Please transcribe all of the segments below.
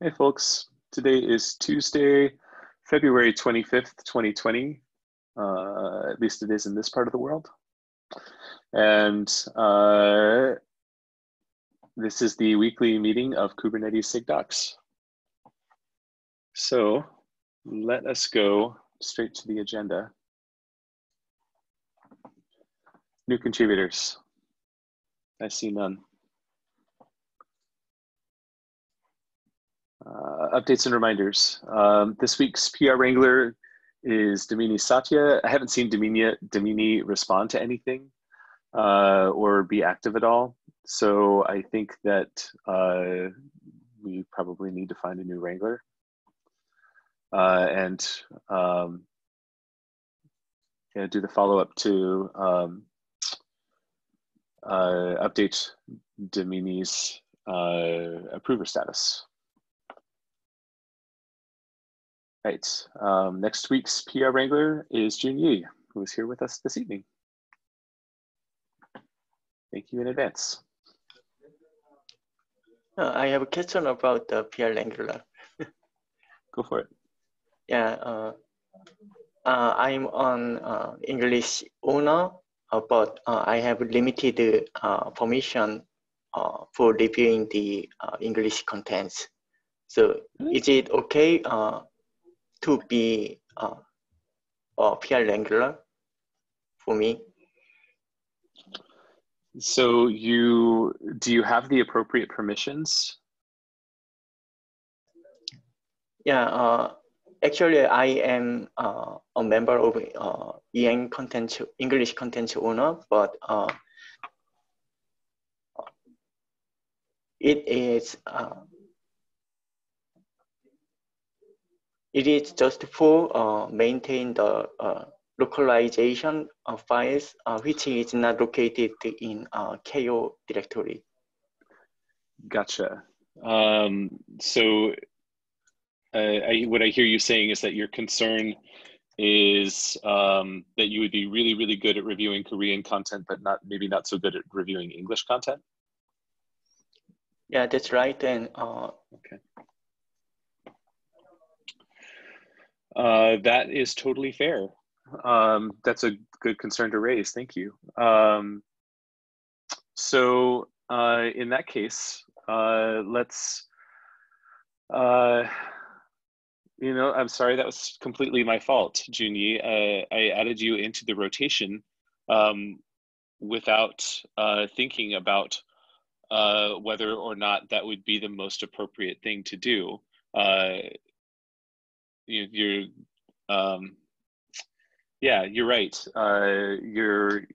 Hey folks, today is Tuesday, February 25th, 2020. At least it is in this part of the world. And this is the weekly meeting of Kubernetes SIG Docs. So let us go straight to the agenda. New contributors. I see none. Updates and reminders. This week's PR Wrangler is Damini Satya. I haven't seen Damini respond to anything or be active at all. So I think that we probably need to find a new Wrangler. And do the follow-up to update Damini's approver status. Right, next week's PR Wrangler is Junyi, who is here with us this evening. Thank you in advance. I have a question about the PR Wrangler. Go for it. Yeah, I'm on English owner, but I have limited permission for reviewing the English contents. So is it okay to be a PR Wrangler for me? So do you have the appropriate permissions? Yeah, actually I am a member of EN content, English content owner, but it is just for maintain the localization of files, which is not located in KO directory. Gotcha. So what I hear you saying is that your concern is that you would be really, really good at reviewing Korean content, but maybe not so good at reviewing English content? Yeah, that's right. And okay. That is totally fair. That's a good concern to raise. Thank you. So in that case, let's, I'm sorry, that was completely my fault, Junyi. I added you into the rotation without thinking about whether or not that would be the most appropriate thing to do. Yeah, you're right. Your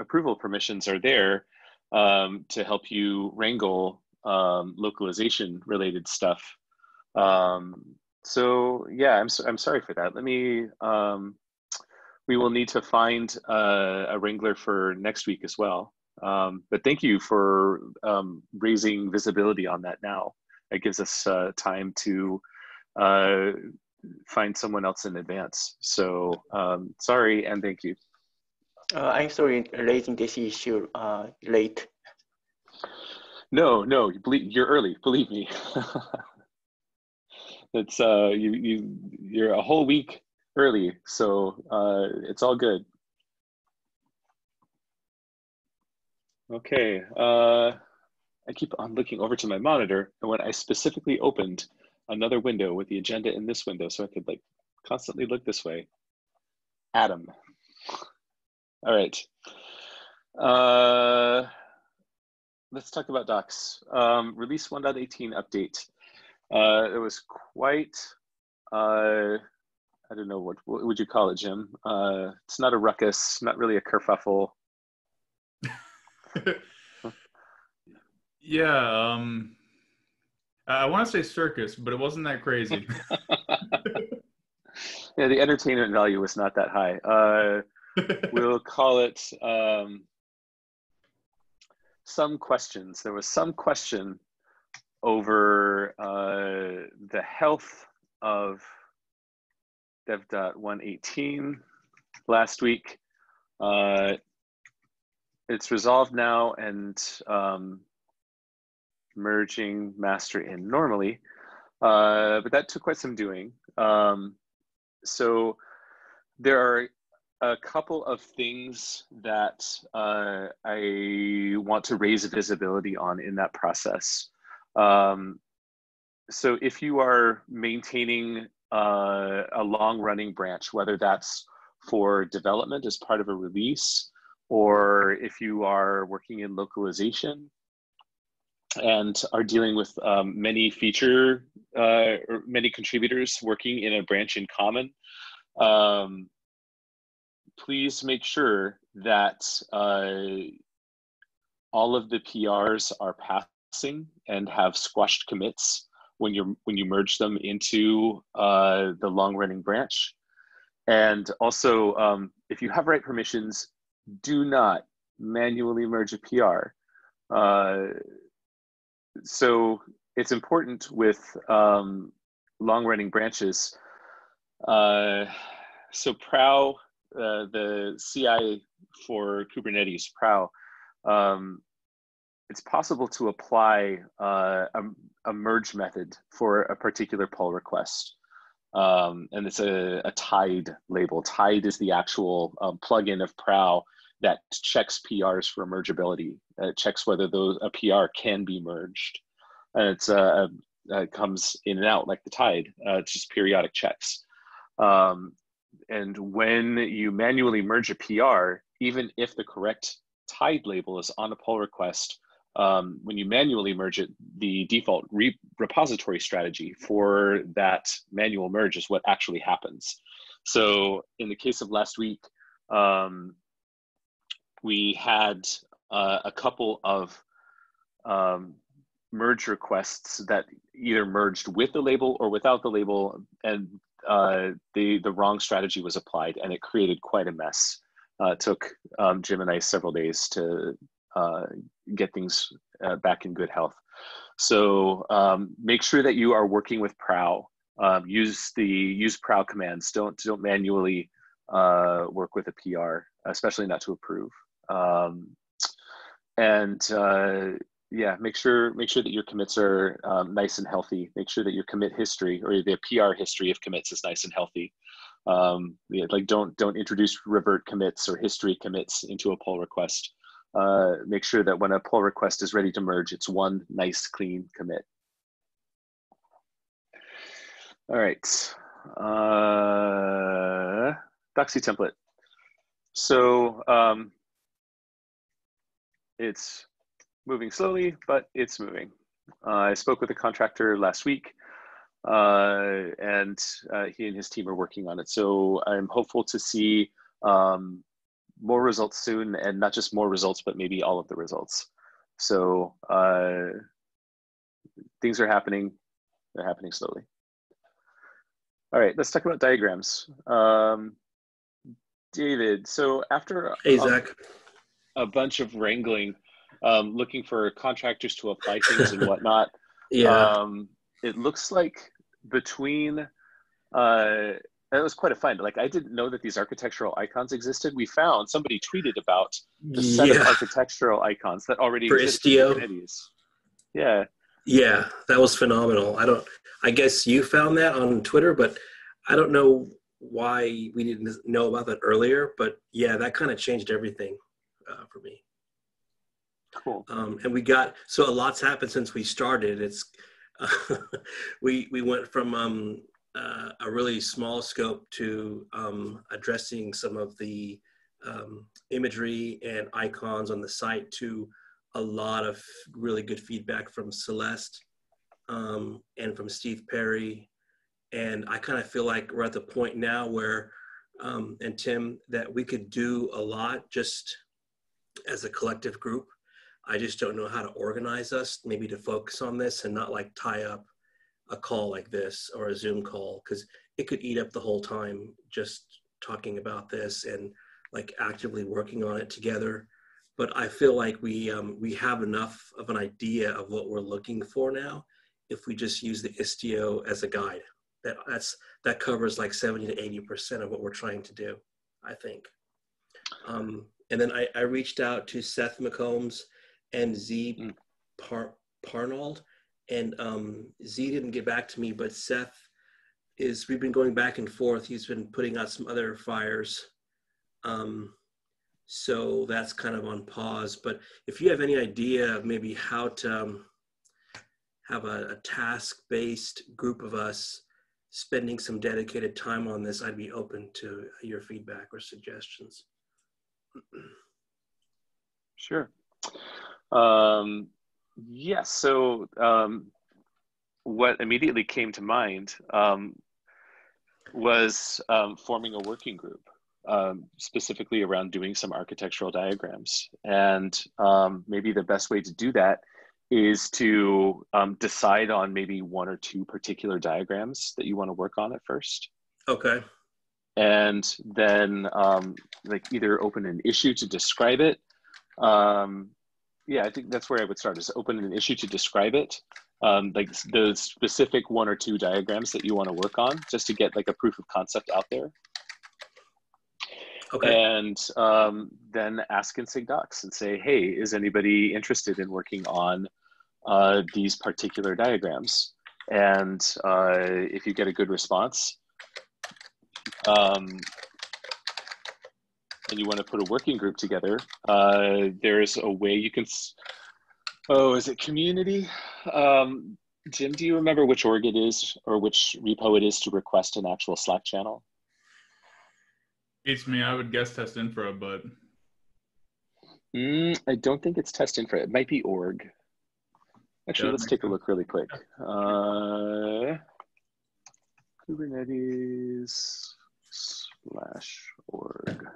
approval permissions are there to help you wrangle localization related stuff. So yeah, I'm sorry for that. Let me, we will need to find a Wrangler for next week as well. But thank you for raising visibility on that now. It gives us time to find someone else in advance. So sorry and thank you. I'm sorry raising this issue late. No, you're early, believe me. It's you're a whole week early, so it's all good. Okay, I keep on looking over to my monitor, and when I specifically opened another window with the agenda in this window so I could like constantly look this way. Adam. All right. Let's talk about docs. Release 1.18 update. It was quite, I don't know, what would you call it, Jim? It's not a ruckus, not really a kerfuffle. Yeah, I want to say circus, but it wasn't that crazy. Yeah, the entertainment value was not that high. We'll call it some questions. There was some question over the health of dev.118 last week. It's resolved now and merging master in normally. But that took quite some doing. So there are a couple of things that I want to raise visibility on in that process. So if you are maintaining a long-running branch, whether that's for development as part of a release, or if you are working in localization and are dealing with many feature or many contributors working in a branch in common, please make sure that all of the PRs are passing and have squashed commits when you merge them into the long-running branch. And also, if you have write permissions, do not manually merge a PR. So it's important with long-running branches. So Prow, the CI for Kubernetes, Prow, it's possible to apply a merge method for a particular pull request. And it's a Tide label. Tide is the actual plugin of Prow that checks PRs for mergeability. It checks whether a PR can be merged. And it comes in and out like the Tide. It's just periodic checks. And when you manually merge a PR, even if the correct Tide label is on a pull request, when you manually merge it, the default repository strategy for that manual merge is what actually happens. So in the case of last week, we had a couple of merge requests that either merged with the label or without the label, and the wrong strategy was applied, and it created quite a mess. It took Jim and I several days to get things back in good health. So make sure that you are working with Prow. Use Prow commands. Don't manually work with a PR, especially not to approve. Yeah, make sure that your commits are nice and healthy. Make sure that your commit history or the PR history of commits is nice and healthy. Yeah, like don't introduce revert commits or history commits into a pull request. Make sure that when a pull request is ready to merge, it's one nice clean commit. All right, Doxy template. So it's moving slowly, but it's moving. I spoke with a contractor last week, and he and his team are working on it. So I'm hopeful to see more results soon, and not just more results, but maybe all of the results. So things are happening. They're happening slowly. All right, let's talk about diagrams. David, so after hey, Zach. A bunch of wrangling, looking for contractors to apply things and whatnot, Yeah. It looks like between that was quite a find. Like, I didn't know that these architectural icons existed. Somebody tweeted about the set of architectural icons that already for exist Istio. in Kubernetes. Yeah. Yeah, that was phenomenal. I guess you found that on Twitter, but I don't know why we didn't know about that earlier. But yeah, that kind of changed everything for me. Cool. And we got, so a lot's happened since we started. It's we went from a really small scope to addressing some of the imagery and icons on the site, to a lot of really good feedback from Celeste and from Steve Perry. And I kind of feel like we're at the point now where, and Tim, that we could do a lot just as a collective group. I just don't know how to organize us, maybe to focus on this and not like tie up a call like this or a Zoom call, because it could eat up the whole time just talking about this and like actively working on it together. But I feel like we have enough of an idea of what we're looking for now if we just use the Istio as a guide. That covers like 70 to 80% of what we're trying to do, I think. And then I reached out to Seth McCombs and Z Parnold, and Z didn't get back to me, but Seth we've been going back and forth. He's been putting out some other fires. So that's kind of on pause. But if you have any idea of maybe how to have a task-based group of us spending some dedicated time on this, I'd be open to your feedback or suggestions. Sure. Yes. So what immediately came to mind was forming a working group, specifically around doing some architectural diagrams. And maybe the best way to do that is to decide on maybe one or two particular diagrams that you want to work on at first. Okay. And then like either open an issue to describe it. Yeah, I think that's where I would start, is open an issue to describe it. Like the specific one or two diagrams that you want to work on, just to get like a proof of concept out there. Okay. And then ask in SIG Docs and say, hey, is anybody interested in working on these particular diagrams? And if you get a good response, and you want to put a working group together, there's a way you can, is it community? Jim, do you remember which org it is or which repo it is to request an actual Slack channel? It's me. I would guess test infra, but I don't think it's test infra. It might be org. Actually, Yeah, let's take a look really quick. Kubernetes/org.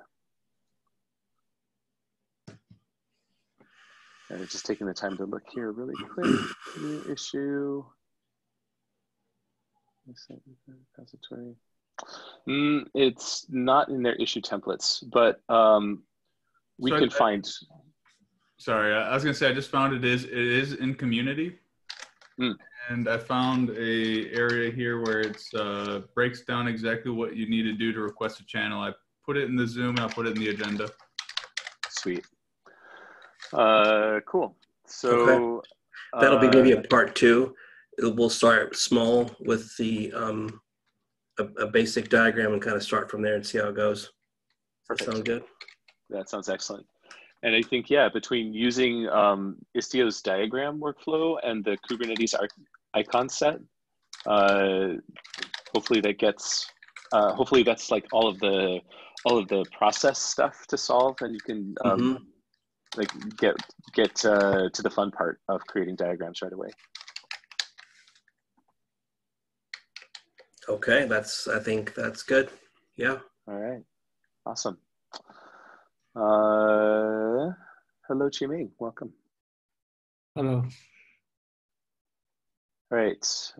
And just taking the time to look here really quick. New issue. Repository. It's not in their issue templates, but we can find. Sorry, I was gonna say I just found it is in community, and I found a area here where it's breaks down exactly what you need to do to request a channel. I put it in the Zoom. I'll put it in the agenda. Sweet. Cool. So okay. That'll be maybe a part two. We'll start small with the a basic diagram and kind of start from there and see how it goes. Perfect. Sound good? That sounds excellent. And I think, yeah, between using Istio's diagram workflow and the Kubernetes icon set, hopefully that gets, hopefully that's like all of the process stuff to solve, and you can like get to the fun part of creating diagrams right away. Okay, I think that's good. Yeah. All right. Awesome. Hello, Qiming. Welcome. Hello. All right.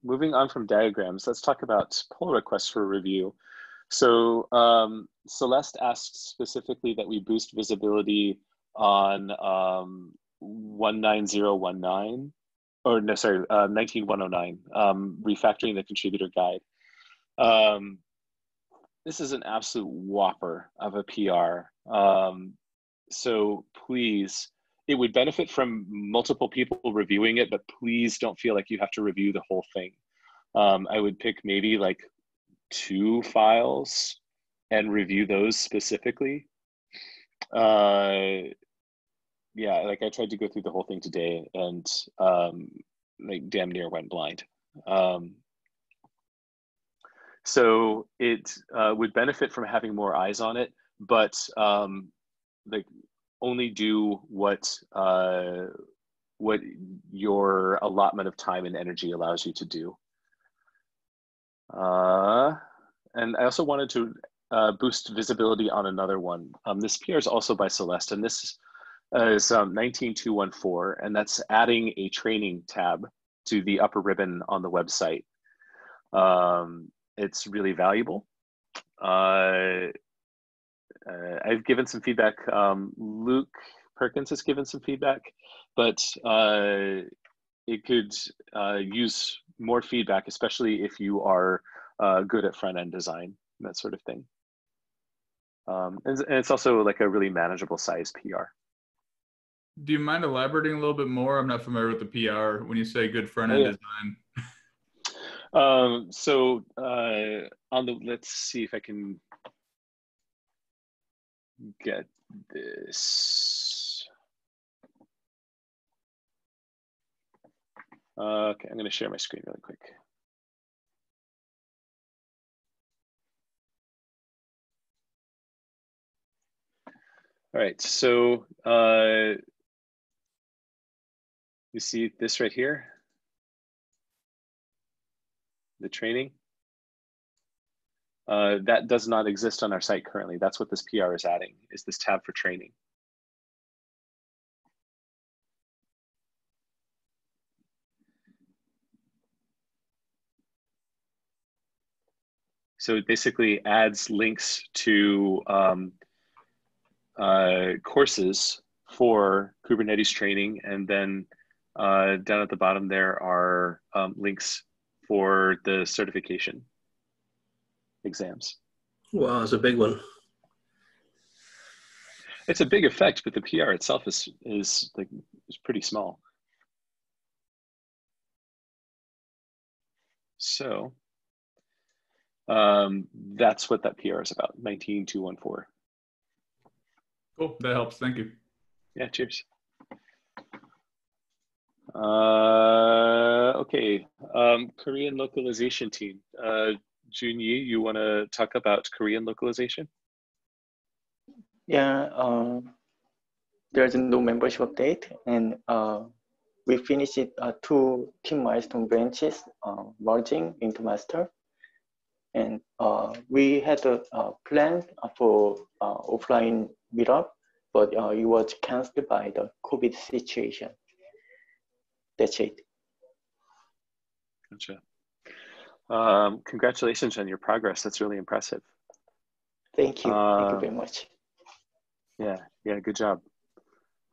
Moving on from diagrams, let's talk about pull requests for review. So Celeste asked specifically that we boost visibility on 19019. Or no, sorry, 19109, refactoring the contributor guide. This is an absolute whopper of a PR. So please, it would benefit from multiple people reviewing it, but please don't feel like you have to review the whole thing. I would pick maybe like 2 files and review those specifically. Yeah, like I tried to go through the whole thing today and like damn near went blind. So it would benefit from having more eyes on it, but like only do what your allotment of time and energy allows you to do. And I also wanted to boost visibility on another one. This PR is also by Celeste, and this is 19214, and that's adding a training tab to the upper ribbon on the website. It's really valuable. I've given some feedback. Luke Perkins has given some feedback, but it could use more feedback, especially if you are good at front-end design, that sort of thing. And it's also like a really manageable size PR. Do you mind elaborating a little bit more? I'm not familiar with the PR when you say good front-end design. So on the, let's see if I can get this. Okay, I'm going to share my screen really quick. All right, so you see this right here, the training. That does not exist on our site currently. That's what this PR is adding, is this tab for training. So it basically adds links to courses for Kubernetes training, and then down at the bottom there are links for the certification exams. Wow, it's a big one. It's a big effect, but the PR itself is pretty small. So that's what that PR is about, 19214. Cool, that helps. Thank you. Yeah, cheers. Okay, Korean localization team. Junyi, you want to talk about Korean localization? Yeah, there's no membership update, and we finished 2 team milestone branches merging into master. And we had a plan for offline meetup, but it was canceled by the COVID situation. That's it. Gotcha. Congratulations on your progress. That's really impressive. Thank you. Thank you very much. Yeah, good job.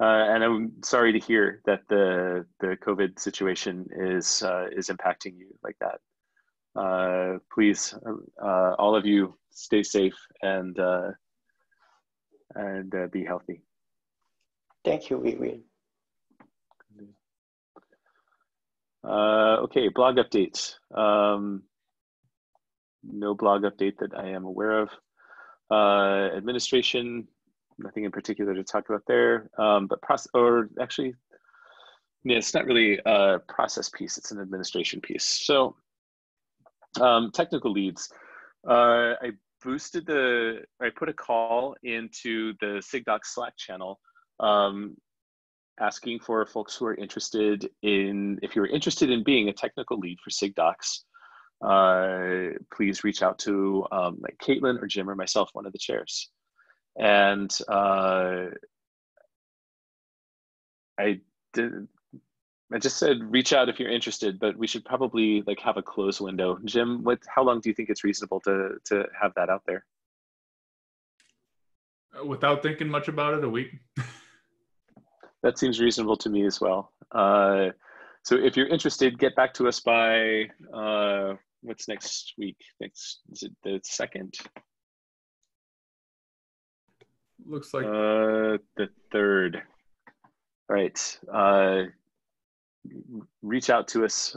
And I'm sorry to hear that the COVID situation is impacting you like that. Please, all of you, stay safe and be healthy. Thank you. We will. Okay, blog updates. No blog update that I am aware of. Administration, nothing in particular to talk about there. But actually, yeah, it's not really a process piece, it's an administration piece. So technical leads. I put a call into the SIG Docs Slack channel, asking for folks who are interested in, if you're interested in being a technical lead for SIG Docs, please reach out to like Caitlin or Jim or myself, one of the chairs. And I just said, reach out if you're interested, but we should probably like have a close window. Jim, how long do you think it's reasonable to have that out there? Without thinking much about it, a week. That seems reasonable to me as well. So if you're interested, get back to us by, what's next week? Is it the 2nd? Looks like the 3rd. All right. Reach out to us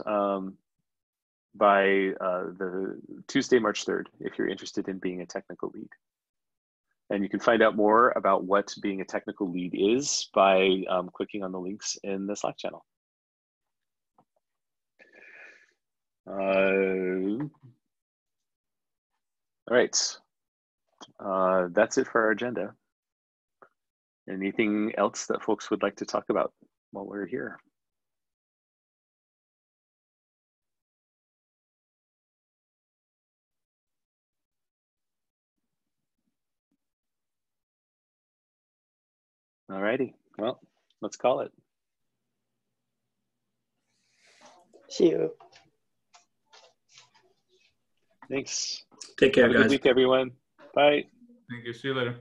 by the Tuesday, March 3rd, if you're interested in being a technical lead. And you can find out more about what being a technical lead is by clicking on the links in the Slack channel. All right, that's it for our agenda. Anything else that folks would like to talk about while we're here? All righty, well, let's call it. See you. Thanks. Take care, Have a guys. good week, everyone. Bye. Thank you. See you later.